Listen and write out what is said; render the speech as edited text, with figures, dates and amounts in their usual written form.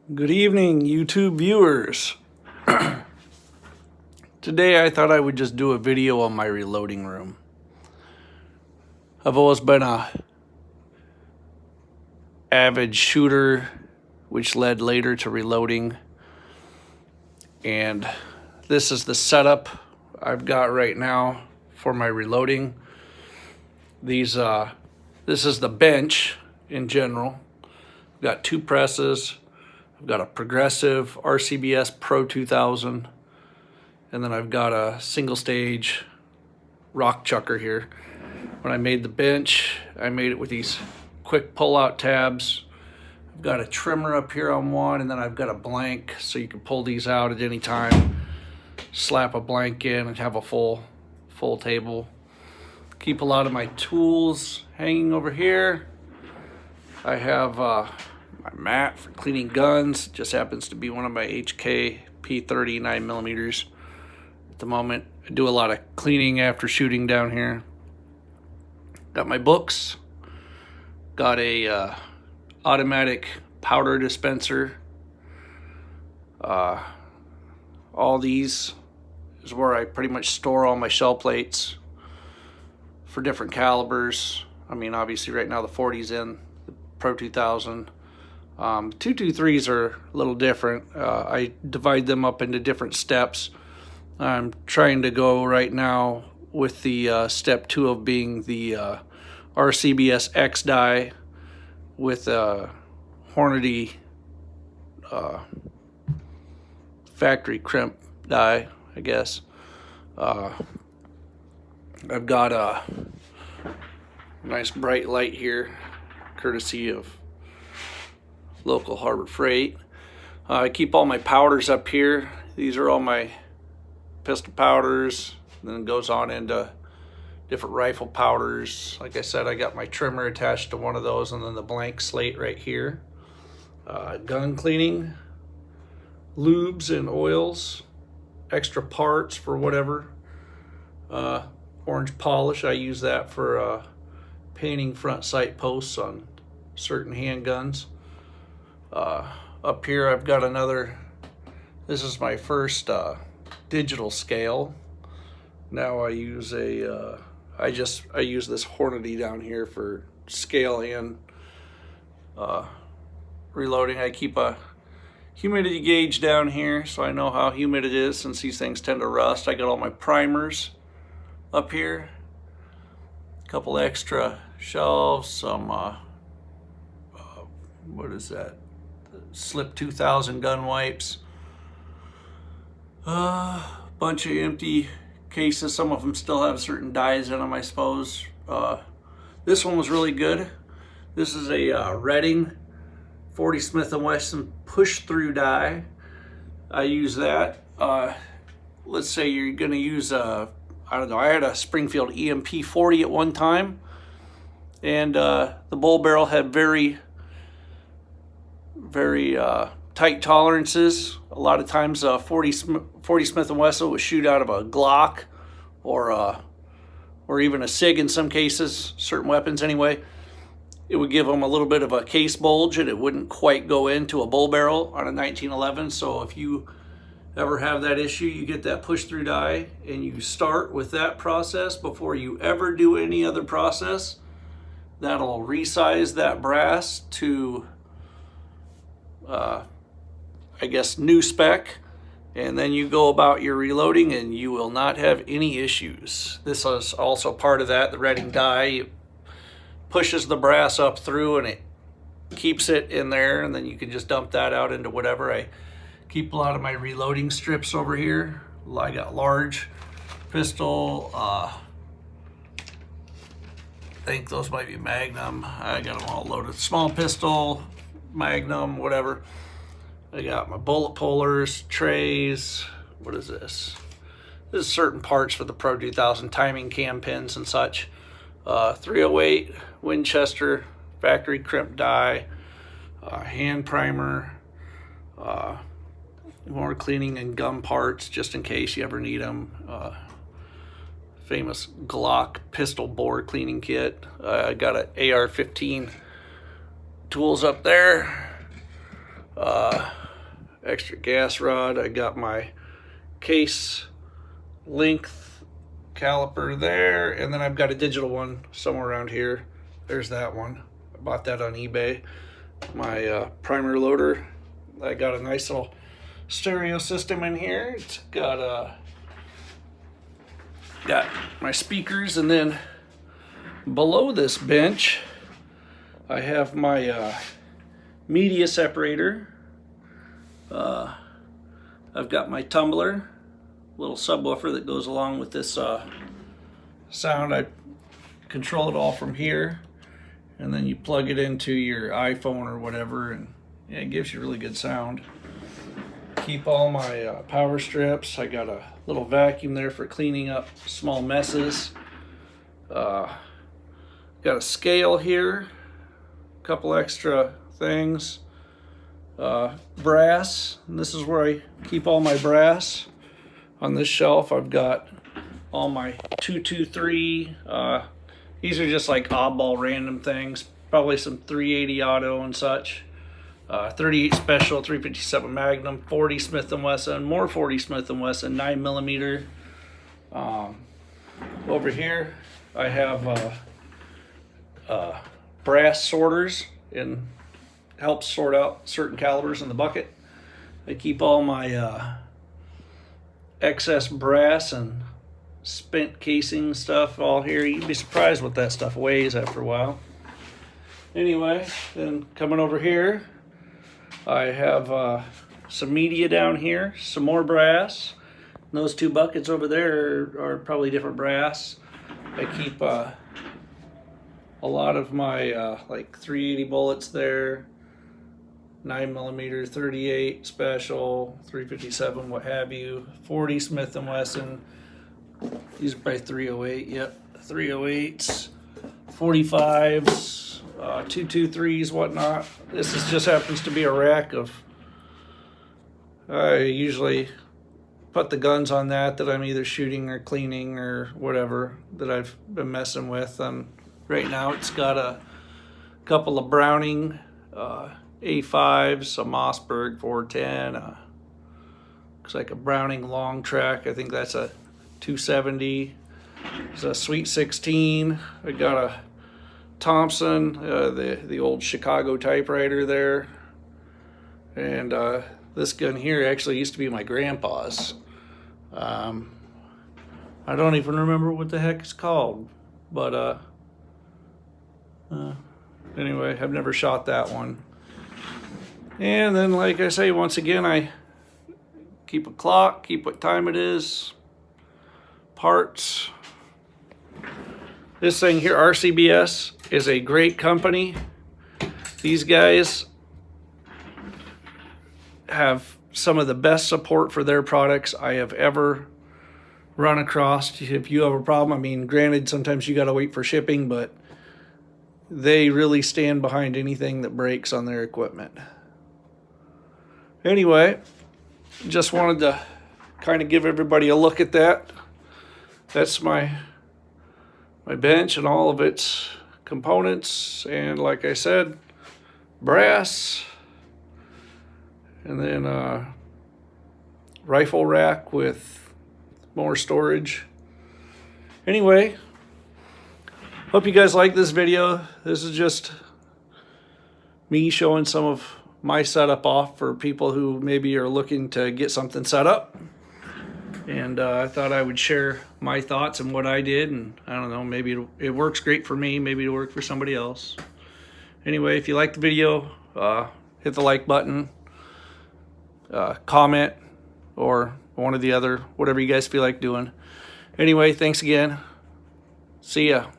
Good evening, YouTube viewers. Today I thought I would just do a video on my reloading room. I've always been a avid shooter, which led later to reloading. And this is the setup I've got right now for my reloading. This is the bench in general. I've got two presses. I've got a Progressive RCBS Pro 2000, and then I've got a single stage rock chucker here. When I made the bench, I made it with these quick pull-out tabs. I've got a trimmer up here on one, and then I've got a blank, so you can pull these out at any time, slap a blank in, and have a full table. Keep a lot of my tools hanging over here. I have my mat for cleaning guns. It just happens to be one of my HK P30 9mm at the moment. I do a lot of cleaning after shooting down here. Got my books. Got a automatic powder dispenser. All these is where I pretty much store all my shell plates for different calibers. I mean, obviously right now the 40's in, the Pro 2000. 223s are a little different. I divide them up into different steps. I'm trying to go right now with the step 2 of being the RCBS X die with a Hornady factory crimp die, I guess. I've got a nice bright light here, courtesy of local Harbor Freight. I keep all my powders up here. These are all my pistol powders. Then it goes on into different rifle powders. Like I said, I got my trimmer attached to one of those, and then the blank slate right here. Gun cleaning, lubes and oils, extra parts for whatever. Orange polish, I use that for painting front sight posts on certain handguns. Up here I've got another, this is my first digital scale. Now I use I use this Hornady down here for scale and reloading. I keep a humidity gauge down here so I know how humid it is, since these things tend to rust. I got all my primers up here, a couple extra shelves, some what is that, Slip 2000 gun wipes, bunch of empty cases. Some of them still have certain dies in them, I suppose. This one was really good. This is a Redding 40 Smith & Wesson push-through die. I use that. Let's say you're gonna use I don't know, I had a Springfield EMP 40 at one time, and the bull barrel had very tight tolerances. A lot of times 40 Smith & Wesson would shoot out of a Glock or even a SIG in some cases, certain weapons anyway. It would give them a little bit of a case bulge, and it wouldn't quite go into a bull barrel on a 1911. So if you ever have that issue, you get that push-through die, and you start with that process before you ever do any other process. That'll resize that brass to I guess new spec, and then you go about your reloading and you will not have any issues. This is also part of that, the Redding die. It pushes the brass up through and it keeps it in there, and then you can just dump that out into whatever. I keep a lot of my reloading strips over here. I got large pistol, I think those might be Magnum. I got them all loaded. Small pistol, Magnum, whatever. I got my bullet pullers, trays. What is this? This is certain parts for the Pro 2000, timing cam pins and such. 308 Winchester factory crimp die, hand primer, more cleaning and gun parts just in case you ever need them. Famous Glock pistol bore cleaning kit. I got an AR-15 tools up there. extra gas rod. I got my case length caliper there, and then I've got a digital one somewhere around here. There's that one. I bought that on eBay. My primer loader. I got a nice little stereo system in here. It's got my speakers, and then below this bench I have my media separator. I've got my tumbler, little subwoofer that goes along with this sound. I control it all from here, and then you plug it into your iPhone or whatever, and yeah, it gives you really good sound. Keep all my power strips. I got a little vacuum there for cleaning up small messes. Got a scale here, a couple extra things. Brass, and this is where I keep all my brass. On this shelf I've got all my 223, these are just like oddball random things, probably some 380 auto and such, 38 special, 357 Magnum, 40 Smith & Wesson, more 40 Smith & Wesson, 9mm. Over here I have brass sorters, and helps sort out certain calibers in the bucket. I keep all my excess brass and spent casing stuff all here. You'd be surprised what that stuff weighs after a while. Anyway, then coming over here, I have some media down here, some more brass. And those two buckets over there are probably different brass. I keep a lot of my like 380 bullets there, 9mm, 38 special, 357, what have you, 40 Smith & Wesson. These are probably 308, yep, 308s, 45s, 223s, whatnot. This just happens to be a rack of, I usually put the guns on that I'm either shooting or cleaning or whatever that I've been messing with. Right now it's got a couple of Browning A5s, a Mossberg 410, looks like a Browning long track. I think that's a 270. It's a Sweet 16. I got a Thompson, the old Chicago typewriter there, and this gun here actually used to be my grandpa's. I don't even remember what the heck it's called, but anyway, I've never shot that one. And then, like I say, once again, I keep a clock, keep what time it is, parts. This thing here, RCBS, is a great company. These guys have some of the best support for their products I have ever run across. If you have a problem, I mean, granted, sometimes you gotta wait for shipping, but they really stand behind anything that breaks on their equipment. Anyway, just wanted to kind of give everybody a look at that. That's my bench and all of its components, and like I said, brass, and then rifle rack with more storage. Anyway, hope you guys like this video. This is just me showing some of my setup off for people who maybe are looking to get something set up. And I thought I would share my thoughts and what I did. And I don't know, maybe it works great for me. Maybe it'll work for somebody else. Anyway, if you like the video, hit the like button, comment, or one or the other, whatever you guys feel like doing. Anyway, thanks again. See ya.